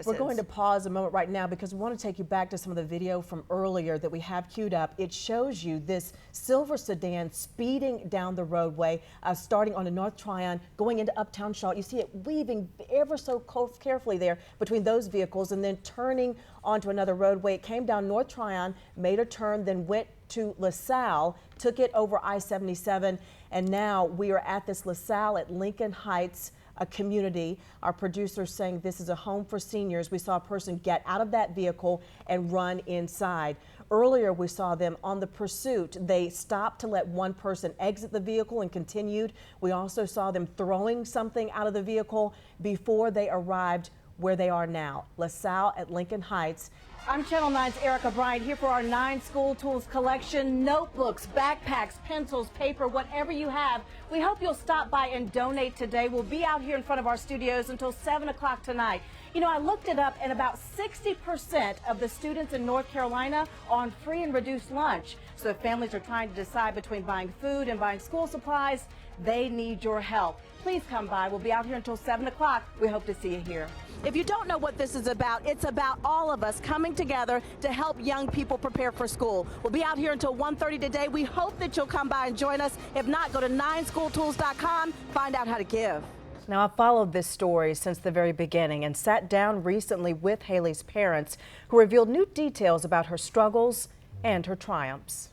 We're going to pause a moment right now because we want to take you back to some of the video from earlier that we have queued up. It shows you this silver sedan speeding down the roadway, starting on the North Tryon, going into Uptown Charlotte. You see it weaving ever so carefully there between those vehicles and then turning onto another roadway. It came down North Tryon, made a turn, then went to LaSalle, took it over I-77, and now we are at this LaSalle at Lincoln Heights, a community. Our producer's saying this is a home for seniors. We saw a person get out of that vehicle and run inside. Earlier, we saw them on the pursuit. They stopped to let one person exit the vehicle and continued. We also saw them throwing something out of the vehicle before they arrived where they are now, LaSalle at Lincoln Heights. I'm Channel 9's Erica Bryant here for our 9 school tools collection. Notebooks, backpacks, pencils, paper, whatever you have. We hope you'll stop by and donate today. We'll be out here in front of our studios until 7 o'clock tonight. You know, I looked it up and about 60% of the students in North Carolina are on free and reduced lunch. So if families are trying to decide between buying food and buying school supplies, they need your help. Please come by. We'll be out here until 7 o'clock. We hope to see you here. If you don't know what this is about, it's about all of us coming together to help young people prepare for school. We'll be out here until 1:30 today. We hope that you'll come by and join us. If not, go to 9schooltools.com, find out how to give. Now, I've followed this story since the very beginning and sat down recently with Haley's parents, who revealed new details about her struggles and her triumphs.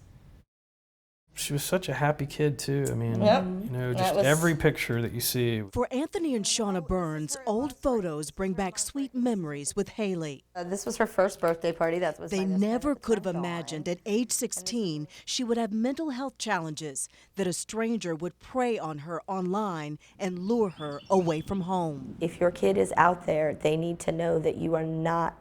She was such a happy kid too. I mean, you know, just every picture that you see. For Anthony and Shauna Burns, old photos bring back sweet memories with Haley. This was her first birthday party. They never could have imagined at age 16 she would have mental health challenges, that a stranger would prey on her online and lure her away from home. If your kid is out there, they need to know that you are not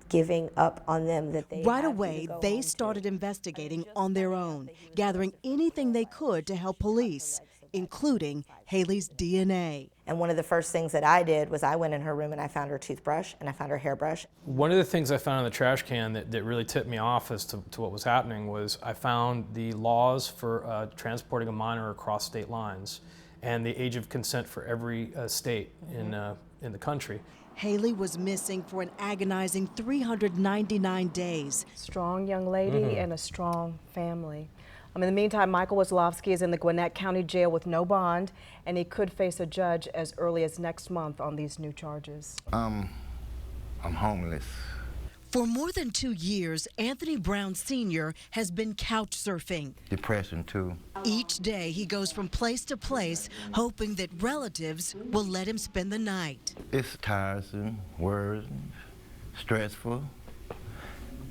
giving up on them. Right away, they started investigating on their own, gathering anything they could to help police, including Haley's DNA. And one of the first things that I did was I went in her room and I found her toothbrush and I found her hairbrush. One of the things I found in the trash can that really tipped me off as to what was happening was I found the laws for transporting a minor across state lines and the age of consent for every state in the country. Haley was missing for an agonizing 399 days. Strong young lady and a strong family. In the meantime, Michael Wsoc is in the Gwinnett County Jail with no bond, and he could face a judge as early as next month on these new charges. I'm homeless. For more than 2 years, Anthony Brown Sr. has been couch surfing. Depression too. Each day he goes from place to place, hoping that relatives will let him spend the night. It's tiresome, worrisome, stressful,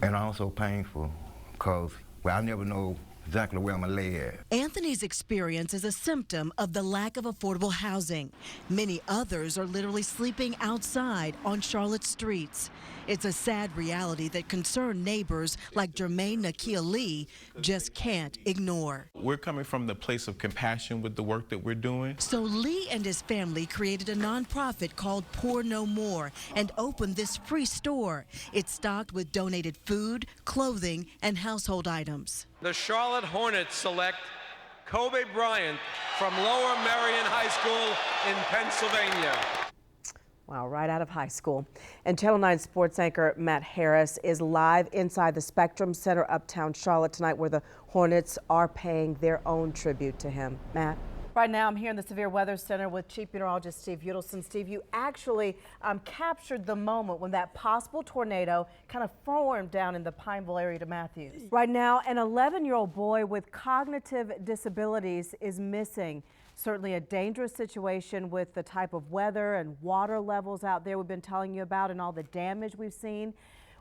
and also painful, because I never know exactly where I'm gonna lay at. Anthony's experience is a symptom of the lack of affordable housing. Many others are literally sleeping outside on Charlotte's streets. It's a sad reality that concerned neighbors like Jermaine Nakia Lee just can't ignore. We're coming from the place of compassion with the work that we're doing. So Lee and his family created a nonprofit called Poor No More and opened this free store. It's stocked with donated food, clothing, and household items. The Charlotte Hornets select Kobe Bryant from Lower Merion High School in Pennsylvania. Wow, right out of high school. And Channel 9 sports anchor Matt Harris is live inside the Spectrum Center, Uptown Charlotte tonight, where the Hornets are paying their own tribute to him. Matt? Right now, I'm here in the Severe Weather Center with Chief Meteorologist Steve Udelson. Steve, you actually captured the moment when that possible tornado kind of formed down in the Pineville area to Matthews. Right now, an 11-year-old boy with cognitive disabilities is missing. Certainly a dangerous situation with the type of weather and water levels out there we've been telling you about and all the damage we've seen.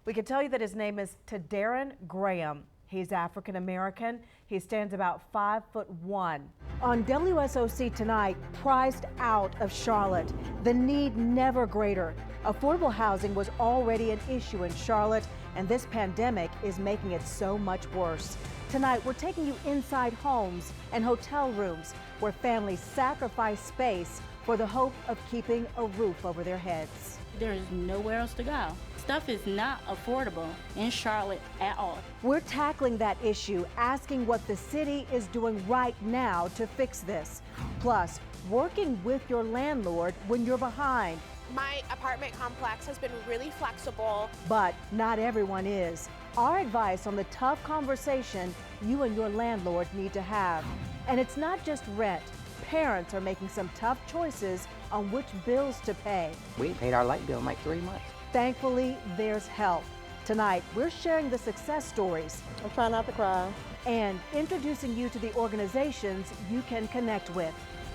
We can tell you that his name is Darren Graham. He's African American. He stands about 5'1". On WSOC tonight, priced out of Charlotte, the need never greater. Affordable housing was already an issue in Charlotte, and this pandemic is making it so much worse. Tonight, we're taking you inside homes and hotel rooms where families sacrifice space for the hope of keeping a roof over their heads. There's nowhere else to go. Stuff is not affordable in Charlotte at all. We're tackling that issue, asking what the city is doing right now to fix this. Plus, working with your landlord when you're behind. My apartment complex has been really flexible. But not everyone is. Our advice on the tough conversation you and your landlord need to have. And it's not just rent. Parents are making some tough choices on which bills to pay. We paid our light bill in like 3 months. Thankfully, there's help. Tonight, we're sharing the success stories. I'm trying not to cry. And introducing you to the organizations you can connect with.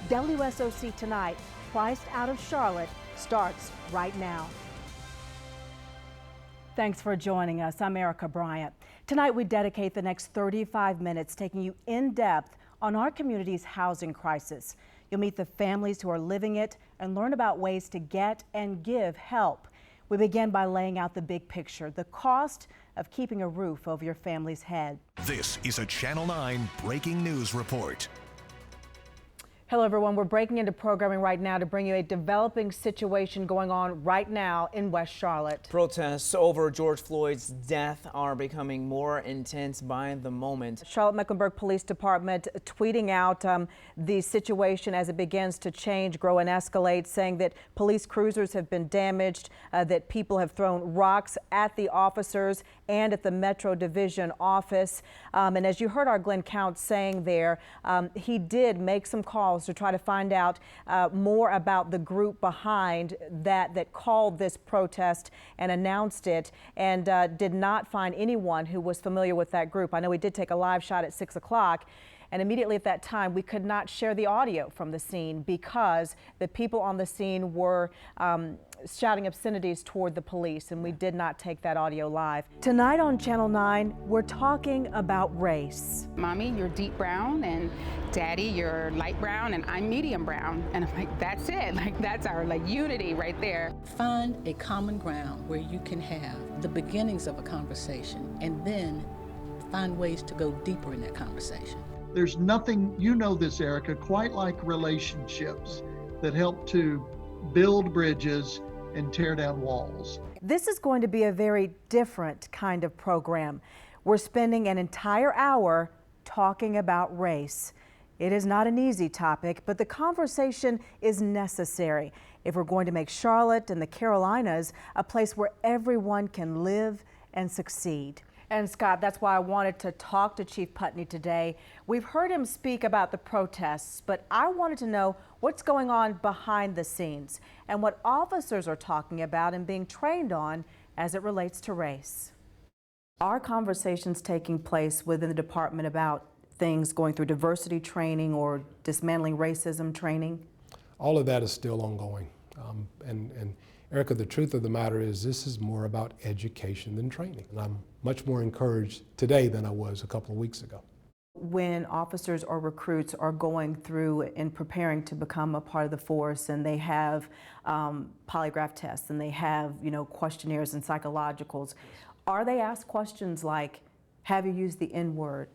WSOC Tonight, Priced Out of Charlotte, starts right now. Thanks for joining us. I'm Erica Bryant. Tonight, we dedicate the next 35 minutes taking you in depth on our community's housing crisis. You'll meet the families who are living it and learn about ways to get and give help. We begin by laying out the big picture, the cost of keeping a roof over your family's head. This is a Channel 9 breaking news report. Hello everyone, we're breaking into programming right now to bring you a developing situation going on right now in West Charlotte. Protests over George Floyd's death are becoming more intense by the moment. Charlotte-Mecklenburg Police Department tweeting out the situation as it begins to change, grow and escalate, saying that police cruisers have been damaged, that people have thrown rocks at the officers and at the Metro Division office. And as you heard our Glenn Count saying there, he did make some calls to try to find out more about the group behind that called this protest and announced it, and did not find anyone who was familiar with that group. I know we did take a live shot at 6 o'clock. And immediately at that time, we could not share the audio from the scene because the people on the scene were shouting obscenities toward the police, and we did not take that audio live. Tonight on Channel 9, we're talking about race. Mommy, you're deep brown, and Daddy, you're light brown, and I'm medium brown. And I'm like, that's it. Like, that's our unity right there. Find a common ground where you can have the beginnings of a conversation and then find ways to go deeper in that conversation. There's nothing, you know this, Erica, quite like relationships that help to build bridges and tear down walls. This is going to be a very different kind of program. We're spending an entire hour talking about race. It is not an easy topic, but the conversation is necessary if we're going to make Charlotte and the Carolinas a place where everyone can live and succeed. And Scott, that's why I wanted to talk to Chief Putney today. We've heard him speak about the protests, but I wanted to know what's going on behind the scenes and what officers are talking about and being trained on as it relates to race. Are conversations taking place within the department about things going through diversity training or dismantling racism training? All of that is still ongoing. And Erica, the truth of the matter is this is more about education than training. And I'm much more encouraged today than I was a couple of weeks ago. When officers or recruits are going through and preparing to become a part of the force, and they have polygraph tests and they have, questionnaires and psychologicals, are they asked questions like, have you used the N-word?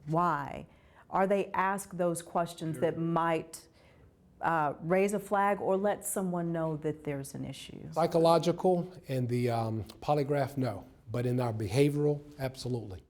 Why? Are they asked those questions that might raise a flag or let someone know that there's an issue? Psychological and the polygraph, no. But in our behavioral, absolutely.